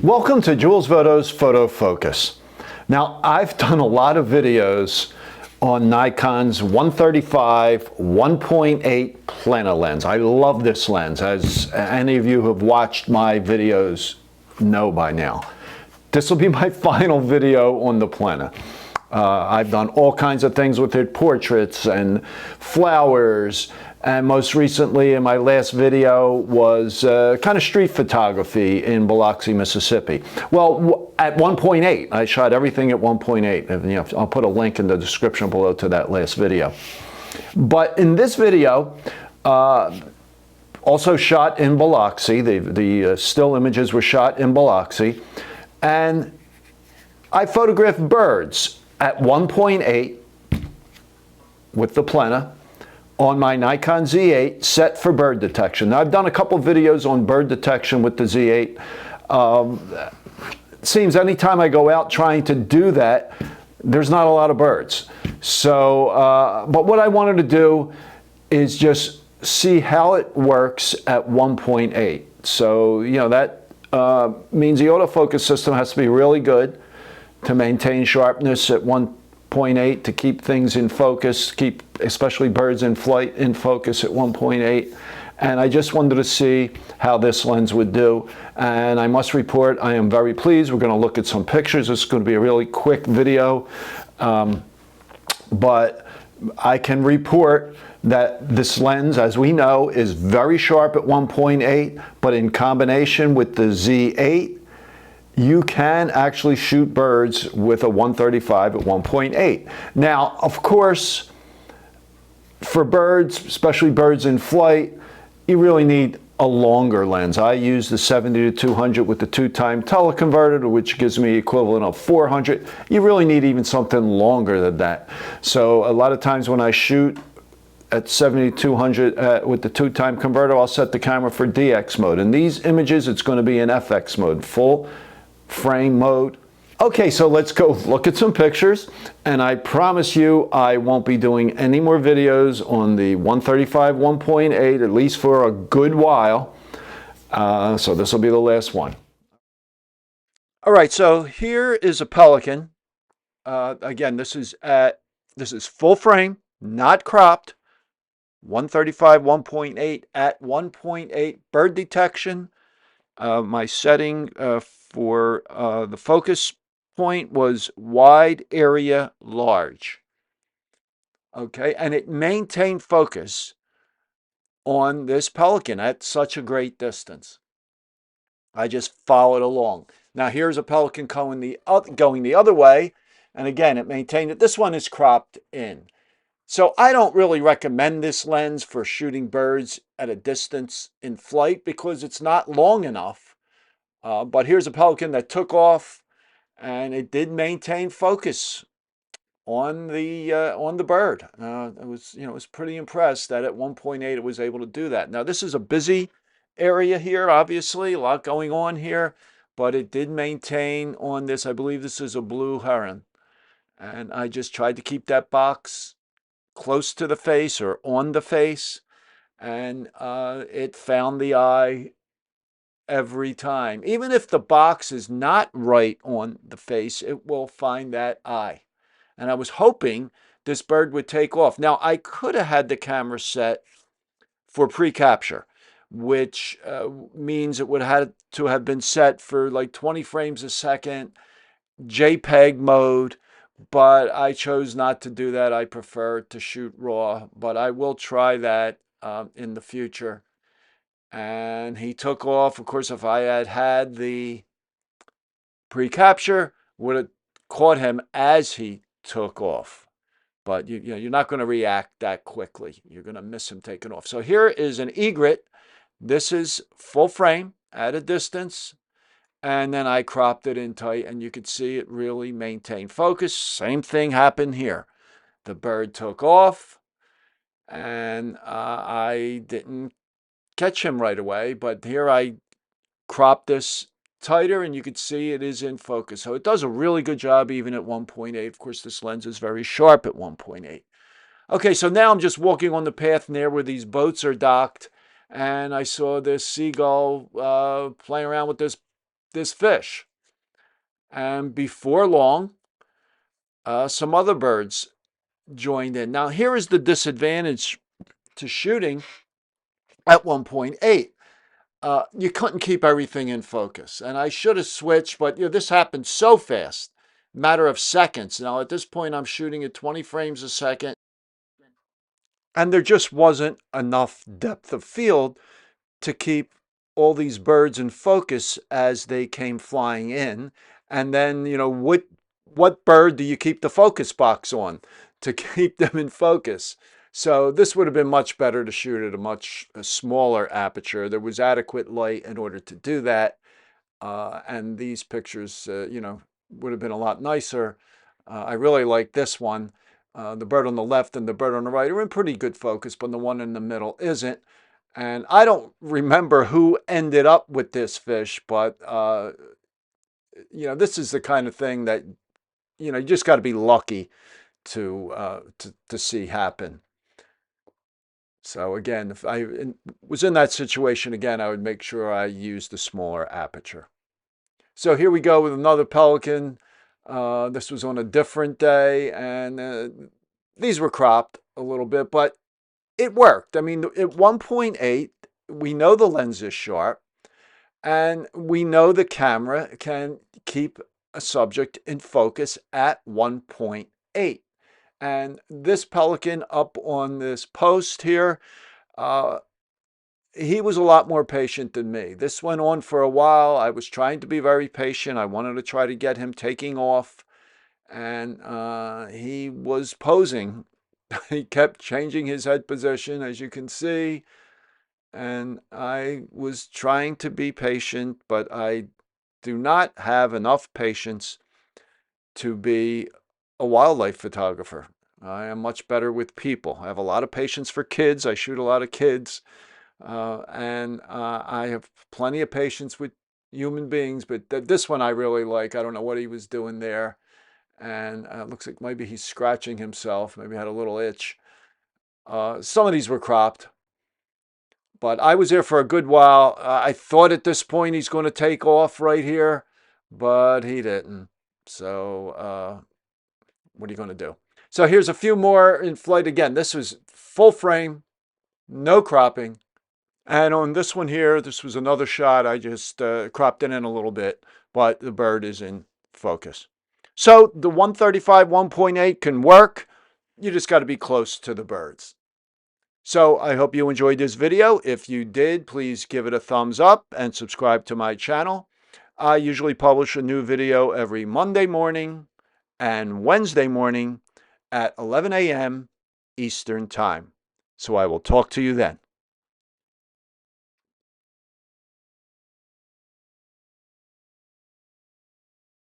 Welcome to Jules Voto's Photo Focus. Now, I've done a lot of videos on Nikon's 135 1.8 Plena lens. I love this lens, as any of you who have watched my videos know by now. This will be my final video on the Plena. I've done all kinds of things with it, portraits and flowers, and most recently in my last video was kind of street photography in Biloxi, Mississippi. Well, at 1.8, I shot everything at 1.8. You know, I'll put a link in the description below to that last video. But in this video, also shot in Biloxi, the still images were shot in Biloxi, and I photographed birds at 1.8 with the Plena on my Nikon Z8 set for bird detection. Now, I've done a couple videos on bird detection with the Z8. It seems anytime I go out trying to do that, there's not a lot of birds. So, but what I wanted to do is just see how it works at 1.8. So, you know, that means the autofocus system has to be really good to maintain sharpness at 1.8, to keep things in focus, keep especially birds in flight in focus at 1.8. And I just wanted to see how this lens would do. And I must report, I am very pleased. We're going to look at some pictures. This is going to be a really quick video. But I can report that this lens, as we know, is very sharp at 1.8, but in combination with the Z8, you can actually shoot birds with a 135 at 1.8. Now, of course, for birds, especially birds in flight, you really need a longer lens. I use the 70-200 with the 2-time teleconverter, which gives me equivalent of 400. You really need even something longer than that. So a lot of times when I shoot at 70-200 with the 2-time converter, I'll set the camera for DX mode. In these images, it's going to be in FX mode, full frame mode. Okay, so let's go look at some pictures, and I promise you I won't be doing any more videos on the 135 1.8, at least for a good while. So this will be the last one. All right, so here is a Pelican. Again, this is full frame, not cropped. 135 1.8 at 1.8 bird detection. My setting for the focus point was wide area large. Okay, and it maintained focus on this Pelican at such a great distance. I just followed along. Now here's a Pelican going the other way, and again it maintained it. This one is cropped in. So I don't really recommend this lens for shooting birds at a distance in flight because it's not long enough. But here's a Pelican that took off, and it did maintain focus on the bird. I was pretty impressed that at 1.8 it was able to do that. Now this is a busy area here, obviously, a lot going on here, but it did maintain on this. I believe this is a blue heron, and I just tried to keep that box close to the face or on the face, and it found the eye every time. Even if the box is not right on the face, it will find that eye. And I was hoping this bird would take off. Now, I could have had the camera set for pre-capture, which means it would have had to have been set for like 20 frames a second, JPEG mode, but I chose not to do that. I prefer to shoot raw, but I will try that in the future. And he took off. Of course, if I had had the pre-capture, would have caught him as he took off. But you're not going to react that quickly. You're going to miss him taking off. So here is an egret. This is full frame at a distance. And then I cropped it in tight, and you could see it really maintained focus. Same thing happened here. The bird took off, and I didn't catch him right away, but here I cropped this tighter, and you can see it is in focus. So it does a really good job even at 1.8. Of course, this lens is very sharp at 1.8. Okay, so now I'm just walking on the path near where these boats are docked, and I saw this seagull playing around with this this fish. And before long, some other birds joined in. Now, here is the disadvantage to shooting at 1.8. You couldn't keep everything in focus. And I should have switched, but this happened so fast, matter of seconds. Now, at this point, I'm shooting at 20 frames a second, and there just wasn't enough depth of field to keep all these birds in focus as they came flying in. And then, what bird do you keep the focus box on to keep them in focus? So this would have been much better to shoot at a much smaller aperture. There was adequate light in order to do that. And these pictures, would have been a lot nicer. I really like this one. The bird on the left and the bird on the right are in pretty good focus, but the one in the middle isn't. And I don't remember who ended up with this fish, but this is the kind of thing that you just got to be lucky to see happen. So again, if I was in that situation again, I would make sure I used the smaller aperture. So here we go with another pelican. This was on a different day, and these were cropped a little bit, but it worked. I mean, at 1.8, we know the lens is sharp, and we know the camera can keep a subject in focus at 1.8. And this pelican up on this post here, he was a lot more patient than me. This went on for a while. I was trying to be very patient. I wanted to try to get him taking off, and he was posing. He kept changing his head position, as you can see, and I was trying to be patient, but I do not have enough patience to be a wildlife photographer. I am much better with people. I have a lot of patience for kids. I shoot a lot of kids. And I have plenty of patience with human beings, but this one I really like. I don't know what he was doing there. And it looks like maybe he's scratching himself. Maybe had a little itch. Some of these were cropped, but I was there for a good while. I thought at this point he's going to take off right here, but he didn't. So what are you going to do? So here's a few more in flight. Again, this was full frame, no cropping. And on this one here, this was another shot. I just cropped it in a little bit, but the bird is in focus. So the 135 1.8 can work. You just got to be close to the birds. So I hope you enjoyed this video. If you did, please give it a thumbs up and subscribe to my channel. I usually publish a new video every Monday morning and Wednesday morning at 11 a.m. Eastern Time. So I will talk to you then.